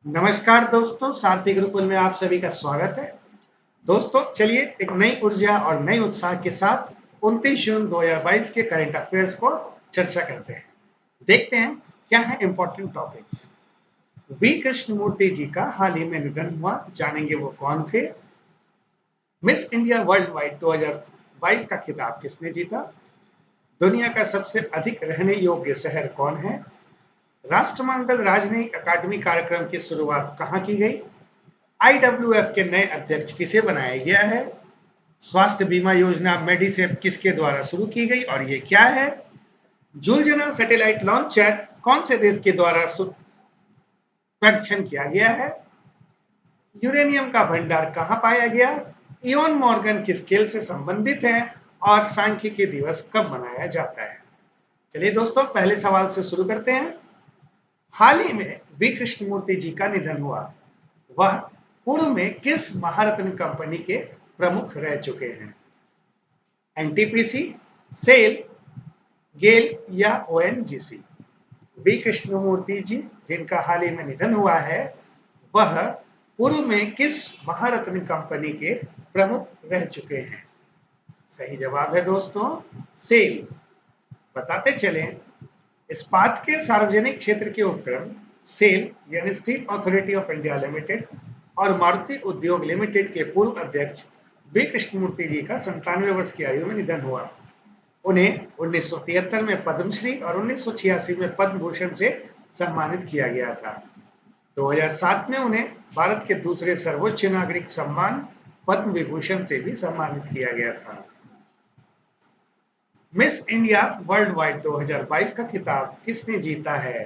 नमस्कार दोस्तों, सारथी गुरुकुल में आप सभी का स्वागत है। दोस्तों चलिए एक नई ऊर्जा और नई उत्साह के साथ 29 जून 2022 के करंट अफेयर्स को चर्चा करते हैं। देखते हैं क्या है इम्पोर्टेंट टॉपिक्स। वी कृष्णमूर्ति जी का हाल ही में निधन हुआ, जानेंगे वो कौन थे। मिस इंडिया वर्ल्ड वाइड 2022 का खिताब किसने जीता। दुनिया का सबसे अधिक रहने योग्य शहर कौन है। राष्ट्रमंडल राजनयिक अकादमी कार्यक्रम की शुरुआत कहाँ की गई। आईडब्ल्यूएफ के नए अध्यक्ष किसे बनाया गया है। स्वास्थ्य बीमा योजना मेडिसेप किसके द्वारा शुरू की गई और ये क्या है। जुलजना सैटेलाइट लॉन्चर कौन से देश के द्वारा परीक्षण किया गया है। यूरेनियम का भंडार कहाँ पाया गया। इयोन मॉर्गन किस खेल से संबंधित है और सांख्यिकी दिवस कब मनाया जाता है। चलिए दोस्तों पहले सवाल से शुरू करते हैं। हाल ही में वी कृष्णमूर्ति जी का निधन हुआ। वह पूर्व में किस महारत्न कंपनी के प्रमुख रह चुके हैं। एनटीपीसी, सेल, गेल या ओएनजीसी। वी कृष्णमूर्ति जी जिनका हाल ही में निधन हुआ है, वह पूर्व में किस महारत्न कंपनी के प्रमुख रह चुके हैं। सही जवाब है दोस्तों सेल। बताते चलें, इस्पात के सार्वजनिक क्षेत्र के उपक्रम सेल यानी steel authority of India limited और मारुति उद्योग लिमिटेड के पूर्व अध्यक्ष वी कृष्णमूर्ति जी का 97 वर्ष की आयु में निधन हुआ। उन्हें 1973 में पद्मश्री और 1986 में पद्म भूषण से सम्मानित किया गया था। 2007 में उन्हें भारत के दूसरे सर्वोच्च नागरिक सम्मान पद्म विभूषण से भी सम्मानित किया गया था। मिस इंडिया वर्ल्ड वाइड 2022 का खिताब किसने जीता है।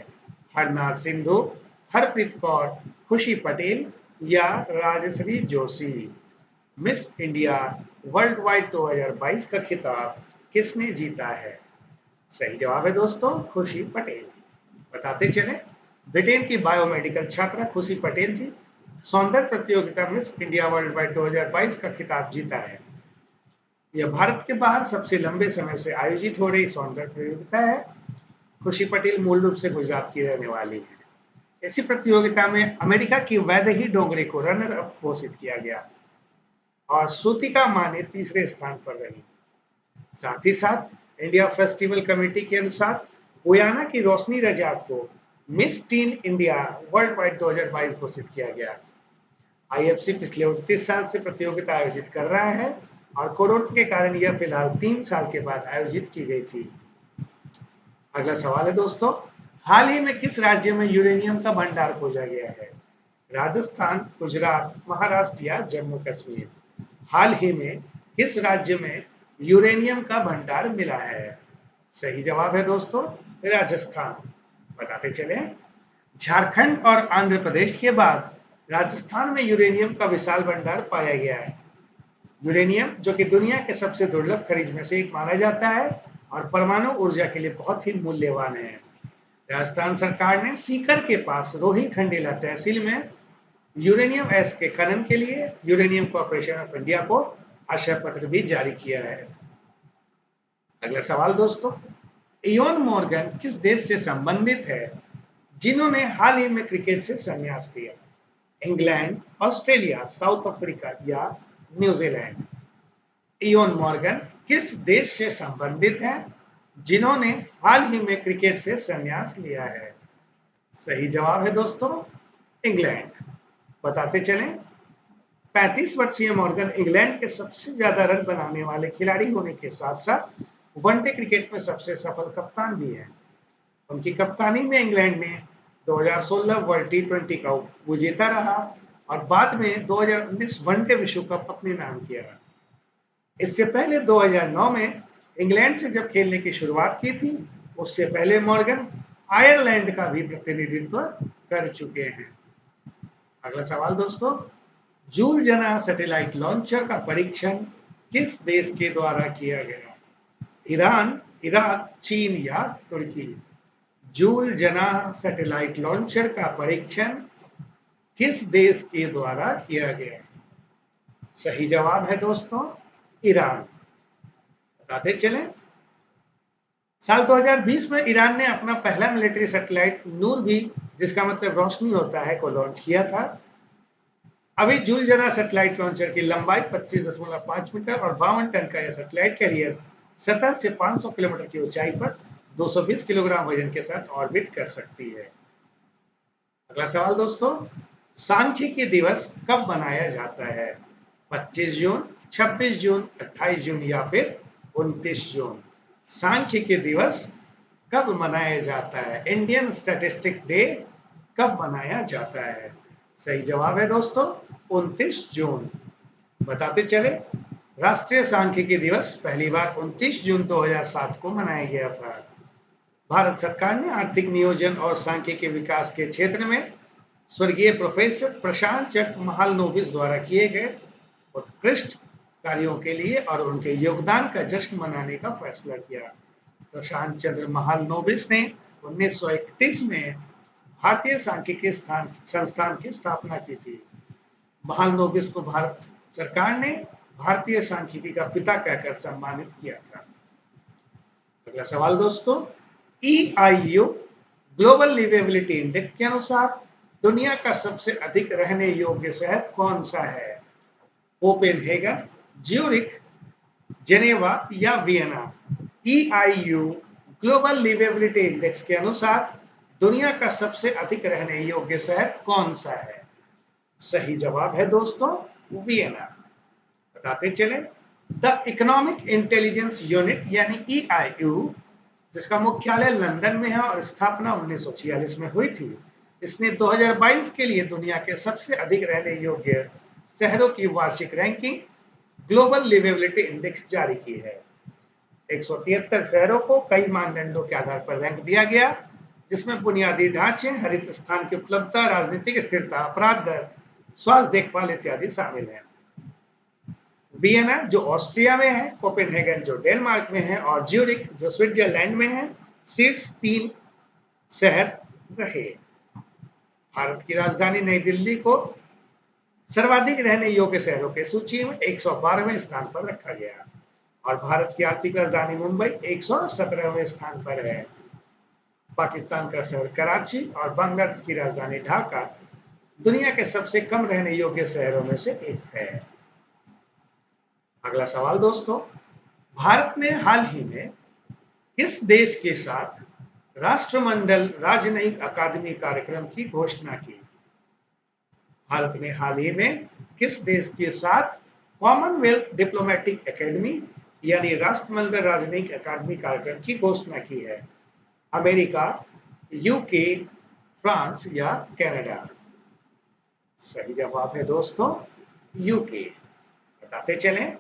हरनाथ सिंधु, हरप्रीत कौर, खुशी पटेल या Rajshri Joshi. Miss India Worldwide 2022 का खिताब किसने जीता है। सही जवाब है दोस्तों खुशी पटेल। बताते चले, ब्रिटेन की बायोमेडिकल छात्रा खुशी पटेल जी सौंदर्य प्रतियोगिता मिस इंडिया वर्ल्ड वाइड 2022 का खिताब जीता है। यह भारत के बाहर सबसे लंबे समय से आयोजित हो रही सौंदर्य प्रतियोगिता है। खुशी पटेल मूल रूप से गुजरात की रहने वाली है। इसी प्रतियोगिता में अमेरिका की वैदेही डोंगरे को रनर अप घोषित किया गया और श्रुतिका माने तीसरे स्थान पर रही। साथ ही साथ इंडिया फेस्टिवल कमेटी के अनुसार गुयाना की रोशनी रजाक को miss tin India Worldwide 2022 घोषित किया गया। आईएफसी पिछले 29 साल से प्रतियोगिता आयोजित कर रहा है और कोरोना के कारण यह फिलहाल 3 साल के बाद आयोजित की गई थी। अगला सवाल है दोस्तों, हाल ही में किस राज्य में यूरेनियम का भंडार खोजा गया है। राजस्थान, गुजरात, महाराष्ट्र या जम्मू कश्मीर। हाल ही में किस राज्य में यूरेनियम का भंडार मिला है। सही जवाब है दोस्तों राजस्थान। बताते चले, झारखंड और आंध्र प्रदेश के बाद राजस्थान में यूरेनियम का विशाल भंडार पाया गया है। यूरेनियम जो कि दुनिया के सबसे दुर्लभ खनिज में से एक माना जाता है और परमाणु ऊर्जा के लिए बहुत ही मूल्यवान है। राजस्थान सरकार ने सीकर के पास रोहिल खंडेला तहसील में यूरेनियम एस के खनन के लिए यूरेनियम कॉर्पोरेशन ऑफ इंडिया को आशय पत्र भी जारी किया है। अगला सवाल दोस्तों, इयोन मॉर्गन किस देश से संबंधित है जिन्होंने हाल ही में क्रिकेट से संन्यास लिया। इंग्लैंड, ऑस्ट्रेलिया, साउथ अफ्रीका या न्यूजीलैंड। इयोन मॉर्गन किस देश से संबंधित हैं जिन्होंने हाल ही में क्रिकेट से संन्यास लिया है। सही जवाब है दोस्तों इंग्लैंड। बताते चलें, 35 वर्षीय मॉर्गन इंग्लैंड के सबसे ज्यादा रन बनाने वाले खिलाड़ी होने के साथ साथ वनडे क्रिकेट में सबसे सफल कप्तान भी है। उनकी कप्तानी में इंग्लैंड ने 2016 वर्ल्ड टी20 का विजेता रहा और बाद में 2019 वनडे विश्व कप अपने नाम किया। इससे पहले 2009 में इंग्लैंड से जब खेलने की शुरुआत की थी, उससे पहले मॉर्गन आयरलैंड का भी प्रतिनिधित्व कर चुके हैं। अगला सवाल दोस्तों, जूल जना सैटेलाइट लॉन्चर का परीक्षण किस देश के द्वारा किया गया। ईरान, इराक, चीन या तुर्की। जूल जना सैटेलाइट लॉन्चर का परीक्षण किस देश के द्वारा किया गया। सही जवाब है दोस्तों ईरान। बताते चलें, साल 2020 में ईरान ने अपना पहला मिलिट्री सैटेलाइट नूर भी, जिसका मतलब रोशनी होता है, को लॉन्च किया था। अभी जूल जरा सैटेलाइट लॉन्चर की लंबाई 25.5 मीटर और 52 टन का यह सैटेलाइट कैरियर सतह से 500 किलोमीटर की ऊंचाई पर 220 किलोग्राम वजन के साथ ऑर्बिट कर सकती है। अगला सवाल दोस्तों, सांख्यिकी दिवस कब मनाया जाता है? 25 जून, 26 जून, 28 जून या फिर 29 जून? सांख्यिकी दिवस कब मनाया जाता है? इंडियन स्टैटिस्टिक डे कब मनाया जाता है? सही जवाब है दोस्तों 29 जून। बताते चले, राष्ट्रीय सांख्यिकी दिवस पहली बार 29 जून 2007 को मनाया गया था। भारत सरकार ने आर्थिक नियोजन और सांख्यिकी विकास के क्षेत्र में स्वर्गीय प्रोफेसर प्रशांत चंद्र महालनोबिस द्वारा किए गए उत्कृष्ट कार्यों के लिए और उनके योगदान का जश्न मनाने का फैसला किया। प्रशांत चंद्र महालनोबिस ने 1931 में भारतीय सांख्यिकी संस्थान की स्थापना की थी। महालनोबिस को भारत सरकार ने भारतीय सांख्यिकी का पिता कहकर सम्मानित किया था। अगला सवाल दोस्तों, EIU ग्लोबल लिवेबिलिटी इंडेक्स के अनुसार दुनिया का सबसे अधिक रहने योग्य शहर कौन सा है? कोपेनहेगन, ज्यूरिख, जेनेवा या Vienna? EIU global liveability index के अनुसार दुनिया का सबसे अधिक रहने योग्य शहर कौन सा है? सही जवाब है दोस्तों वियना। बताते चले, द इकोनॉमिक इंटेलिजेंस यूनिट यानी EIU, जिसका मुख्यालय लंदन में है और स्थापना 1946 में हुई थी, इसने 2022 के लिए दुनिया के सबसे अधिक रहने योग्य शहरों की वार्षिक रैंकिंग ग्लोबल लिवेबिलिटी इंडेक्स जारी की है। 173 शहरों को कई मानदंडों के आधार पर रैंक दिया गया, जिसमें बुनियादी ढांचे, हरित स्थान की उपलब्धता, राजनीतिक स्थिरता, अपराध दर, स्वास्थ्य देखभाल इत्यादि शामिल है। वियना जो ऑस्ट्रिया में है, कोपेनहेगन जो डेनमार्क में है और ज्यूरिख जो स्विट्जरलैंड में है, शीर्ष 3 शहर रहे। भारत की राजधानी नई दिल्ली को सर्वाधिक रहने योग्य शहरों की सूची में 112वें स्थान पर रखा गया और भारत की आर्थिक राजधानी मुंबई 117वें स्थान पर है। पाकिस्तान का शहर कराची और बांग्लादेश की राजधानी ढाका दुनिया के सबसे कम रहने योग्य शहरों में से एक है। अगला सवाल दोस्तों, भारत ने हाल ही में किस देश के साथ राष्ट्रमंडल राजनयिक अकादमी कार्यक्रम की घोषणा की? भारत ने हाल ही में किस देश के साथ कॉमनवेल्थ डिप्लोमेटिक एकेडमी यानी राष्ट्रमंडल राजनयिक अकादमी कार्यक्रम की घोषणा की है? अमेरिका, यूके, फ्रांस या कनाडा? सही जवाब है दोस्तों यूके। बताते चलें,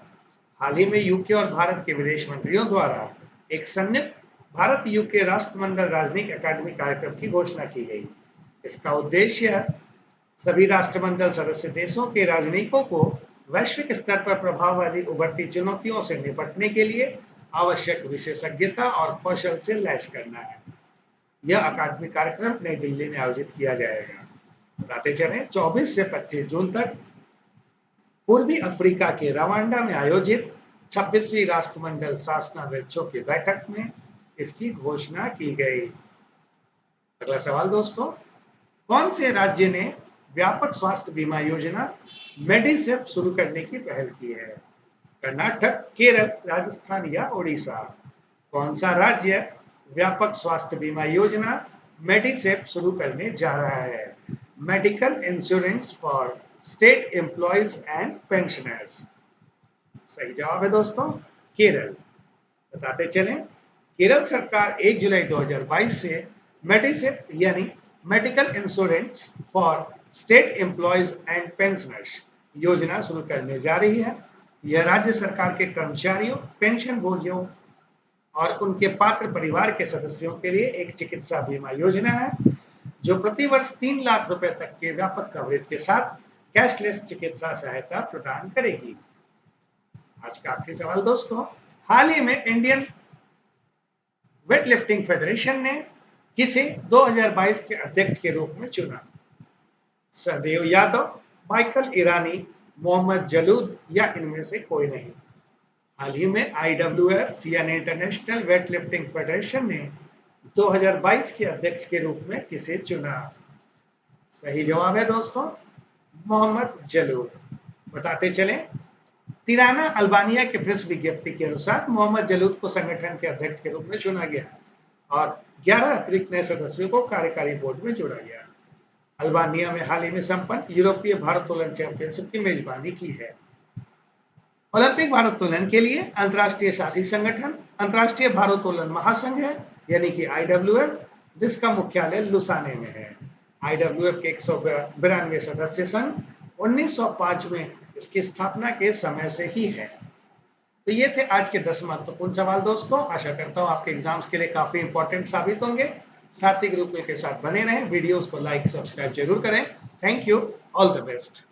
हाल ही में यूके और भारत के विदेश मंत्रियों द्वारा एक संयुक्त भारत यूके राष्ट्रमंडल राजनयिक अकादमी कार्यक्रम की घोषणा की गई। इसका उद्देश्य सभी राष्ट्रमंडल सदस्य देशों के राजनयिकों को वैश्विक स्तर पर प्रभाव वाली उभरती चुनौतियों से निपटने के लिए आवश्यक विशेषज्ञता और कौशल से लैस करना है। यह अकादमिक कार्यक्रम नई दिल्ली में आयोजित किया जाएगा। बताते चलें, 24 से 25 जून तक पूर्वी अफ्रीका के रवांडा में आयोजित 26वीं राष्ट्रमंडल शासनाध्यक्षों की बैठक में इसकी घोषणा की गई। अगला सवाल दोस्तों, कौन से राज्य ने व्यापक स्वास्थ्य बीमा योजना मेडिसेप शुरू करने की पहल की है? कर्नाटक, केरल, राजस्थान या उड़ीसा? कौन सा राज्य व्यापक स्वास्थ्य बीमा योजना मेडिसेप शुरू करने जा रहा है? Medical insurance for state employees and pensioners. सही जवाब है दोस्तों केरल। बताते चलें, केरल सरकार 1 जुलाई 2022 से मेडिसेप यानी medical insurance for state employees and pensioners योजना शुरू करने जा रही है। यह राज्य सरकार के कर्मचारियों, पेंशन भोगियों और उनके पात्र परिवार के सदस्यों के लिए एक चिकित्सा बीमा योजना है, जो प्रति वर्ष 3 लाख रुपए तक के व्यापक कवरेज के साथ कैशलेस चिकित्सा सहायता प्रदान करेगी। आज का आखिरी सवाल दोस्तों, हाल ही में इंडियन वेटलिफ्टिंग फेडरेशन ने किसे 2022 के अध्यक्ष के रूप में चुना? सहदेव यादव, माइकल ईरानी, मोहम्मद जलूद या इनमें से कोई नहीं? हाल ही में IWF यानी इंटरनेशनल वेट लिफ्टिंग फेडरेशन ने 2022 के अध्यक्ष के रूप में किसे चुना? सही जवाब है दोस्तों मोहम्मद जलूद। बताते चले, तिराना अल्बानिया के प्रेस विज्ञप्ति के अनुसार मोहम्मद जलूद को संगठन के अध्यक्ष के रूप में चुना गया और 11 अतिरिक्त नए सदस्यों को कार्यकारी बोर्ड में जोड़ा गया। अल्बानिया में हाल ही में संपन्न यूरोपीय भारोत्तोलन चैंपियनशिप की मेजबानी की है। ओलंपिक भारोत्तोलन के लिए अंतर्राष्ट्रीय शासी संगठन अंतर्राष्ट्रीय भारोत्तोलन महासंघ है, यानी कि IWF, जिसका मुख्यालय लुसाने में है। IWF के 192 सदस्य संघ 1905 में इसकी स्थापना के समय से ही है। तो ये थे आज के 10 महत्वपूर्ण सवाल दोस्तों। आशा करता हूँ आपके एग्जाम्स के लिए काफी इंपॉर्टेंट साबित होंगे। साथी ग्रुप के साथ बने रहें, वीडियोस को लाइक सब्सक्राइब जरूर करें। Thank you, all the best.